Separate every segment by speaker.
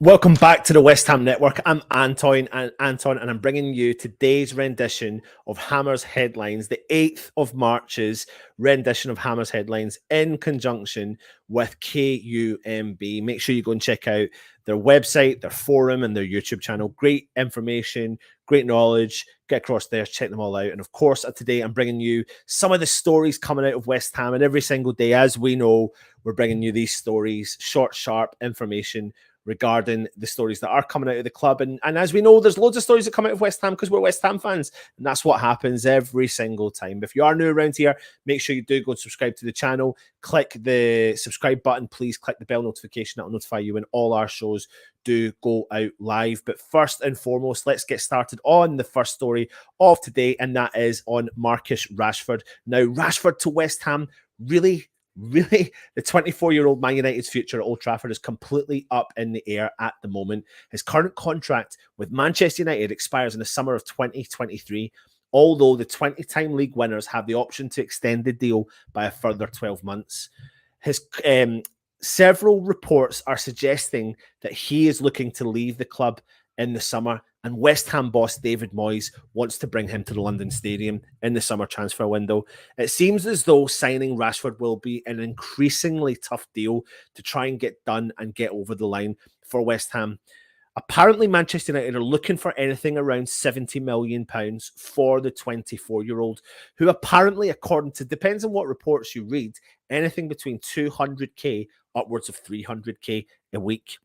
Speaker 1: Welcome back to the West Ham Network. I'm Anton, and I'm bringing you today's rendition of Hammer's Headlines, the 8th of March's rendition of Hammer's Headlines in conjunction with KUMB. Make sure you go and check out their website, their forum, and their YouTube channel. Great information, great knowledge. Get across there, check them all out. And of course, today I'm bringing you some of the stories coming out of West Ham. And every single day, as we know, we're bringing you these stories, short, sharp information regarding the stories that are coming out of the club. And as we know, there's loads of stories that come out of West Ham because we're West Ham fans. And that's what happens every single time. If you are new around here, make sure you do go and subscribe to the channel. Click the subscribe button. Please click the bell notification. That will notify you when all our shows do go out live. But first and foremost, let's get started on the first story of today, and that is on Marcus Rashford. Now, Rashford to West Ham, really, the 24-year-old Man United's future at Old Trafford is completely up in the air at the moment. His current contract with Manchester United expires in the summer of 2023, although the 20-time league winners have the option to extend the deal by a further 12 months. His several reports are suggesting that he is looking to leave the club in the summer, and West Ham boss David Moyes wants to bring him to the London Stadium in the summer transfer window. It seems as though signing Rashford will be an increasingly tough deal to try and get done and get over the line for West Ham. Apparently, Manchester United are looking for anything around £70 million for the 24-year-old, who apparently, according to, depends on what reports you read, anything between 200k upwards of 300k a week.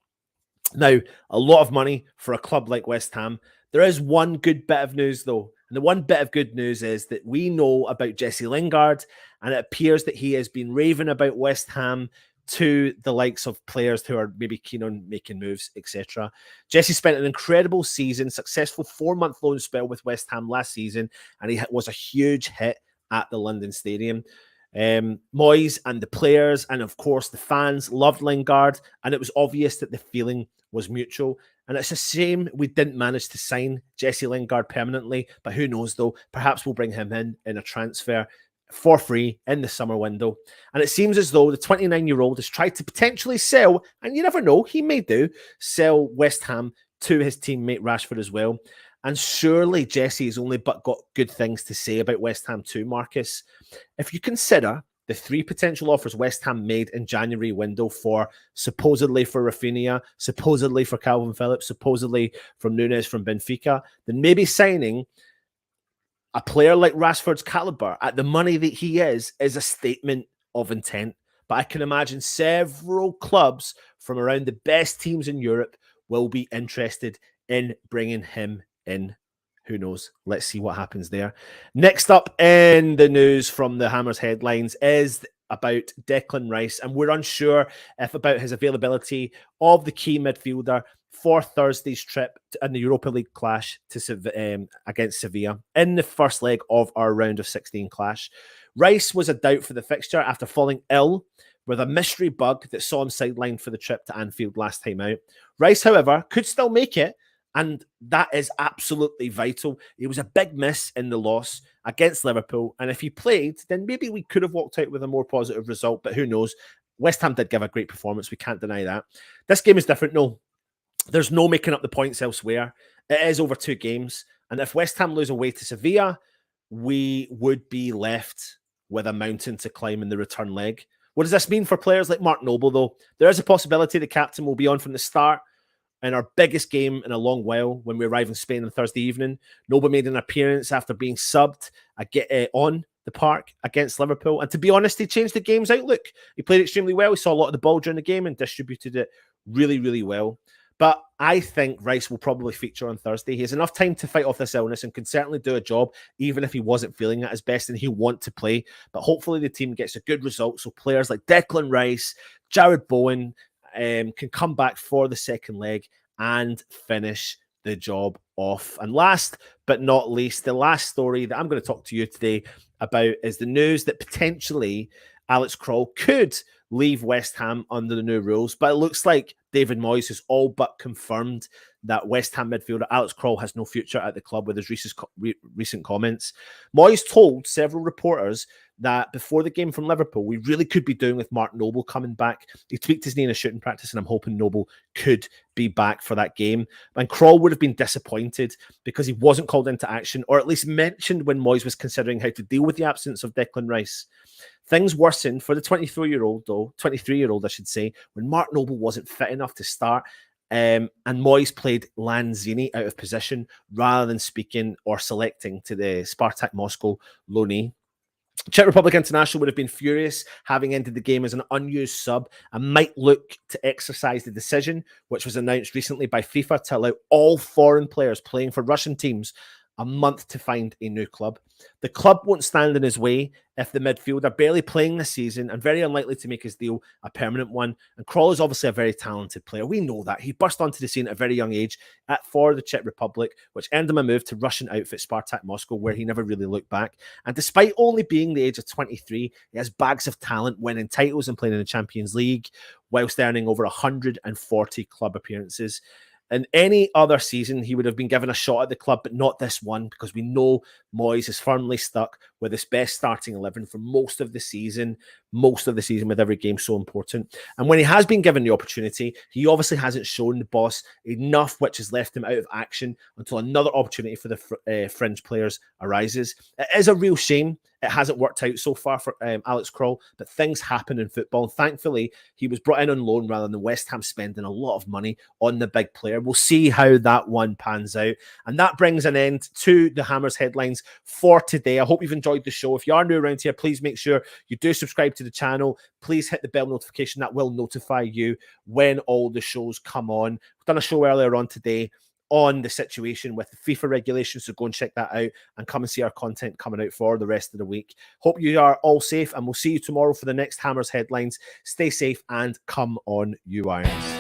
Speaker 1: Now, a lot of money for a club like West Ham. There is one good bit of news, though. And the one bit of good news is that we know about Jesse Lingard, and it appears that he has been raving about West Ham to the likes of players who are maybe keen on making moves, etc. Jesse spent an incredible season, successful 4-month loan spell with West Ham last season, and he was a huge hit at the London Stadium. Moyes and the players and, of course, the fans loved Lingard, and it was obvious that the feeling was mutual. And it's a shame we didn't manage to sign Jesse Lingard permanently, but who knows, though? Perhaps we'll bring him in a transfer for free in the summer window. And it seems as though the 29-year-old has tried to potentially sell, and you never know, he may sell West Ham to his teammate Rashford as well. And surely Jesse has only but got good things to say about West Ham too, Marcus. If you consider the 3 potential offers West Ham made in January window supposedly for Rafinha, supposedly for Calvin Phillips, supposedly from Nunes from Benfica, then maybe signing a player like Rashford's caliber at the money that he is a statement of intent. But I can imagine several clubs from around the best teams in Europe will be interested in bringing him in. Who knows? Let's see what happens there. Next up in the news from the Hammers Headlines is about Declan Rice, and we're unsure about his availability of the key midfielder for Thursday's trip in the Europa League clash against Seville in the first leg of our round of 16 clash. Rice was a doubt for the fixture after falling ill with a mystery bug that saw him sidelined for the trip to Anfield last time out. Rice, however, could still make it, and that is absolutely vital. He was a big miss in the loss against Liverpool, and if he played, then maybe we could have walked out with a more positive result, but who knows? West Ham did give a great performance. We can't deny that. This game is different, no. There's no making up the points elsewhere. It is over 2 games, and if West Ham lose away to Sevilla, we would be left with a mountain to climb in the return leg. What does this mean for players like Mark Noble, though? There is a possibility the captain will be on from the start in our biggest game in a long while when we arrive in Spain on Thursday evening. Noble made an appearance after being subbed on the park against Liverpool. And to be honest, he changed the game's outlook. He played extremely well. He saw a lot of the ball during the game and distributed it really, really well. But I think Rice will probably feature on Thursday. He has enough time to fight off this illness and can certainly do a job, even if he wasn't feeling at his best and he'll want to play. But hopefully the team gets a good result so players like Declan Rice, Jared Bowen can come back for the second leg and finish the job off. And last but not least, the last story that I'm going to talk to you today about is the news that potentially Alex Kral could leave West Ham under the new rules. But it looks like David Moyes has all but confirmed that West Ham midfielder Alex Kral has no future at the club with his recent comments. Moyes told several reporters that before the game from Liverpool, we really could be doing with Mark Noble coming back. He tweaked his knee in a shooting practice, and I'm hoping Noble could be back for that game. And Kral would have been disappointed because he wasn't called into action, or at least mentioned when Moyes was considering how to deal with the absence of Declan Rice. Things worsened for the 23-year-old, I should say, when Mark Noble wasn't fit enough to start. And Moyes played Lanzini out of position rather than speaking or selecting to the Spartak Moscow loanee. Czech Republic International would have been furious, having ended the game as an unused sub, and might look to exercise the decision, which was announced recently by FIFA, to allow all foreign players playing for Russian teams a month to find a new club. The club won't stand in his way if the midfielder, barely playing this season and very unlikely to make his deal a permanent one. And Kral is obviously a very talented player. We know that. He burst onto the scene at a very young age for the Czech Republic, which earned him a move to Russian outfit Spartak Moscow, where he never really looked back. And despite only being the age of 23, he has bags of talent, winning titles and playing in the Champions League, whilst earning over 140 club appearances. In any other season, he would have been given a shot at the club, but not this one, because we know Moyes is firmly stuck with his best starting 11 for most of the season, with every game so important. And when he has been given the opportunity, he obviously hasn't shown the boss enough, which has left him out of action until another opportunity for the fringe players arises. It is a real shame it hasn't worked out so far for Alex Kral, but things happen in football. And thankfully, he was brought in on loan rather than West Ham spending a lot of money on the big player. We'll see how that one pans out. And that brings an end to the Hammers headlines for today. I hope you've enjoyed the show. If you are new around here, please make sure you do subscribe to the channel. Please hit the bell notification. That will notify you when all the shows come on. We've done a show earlier on today on the situation with the FIFA regulations, so go and check that out and come and see our content coming out for the rest of the week. Hope you are all safe, and we'll see you tomorrow for the next Hammers headlines. Stay safe and come on, you Irons.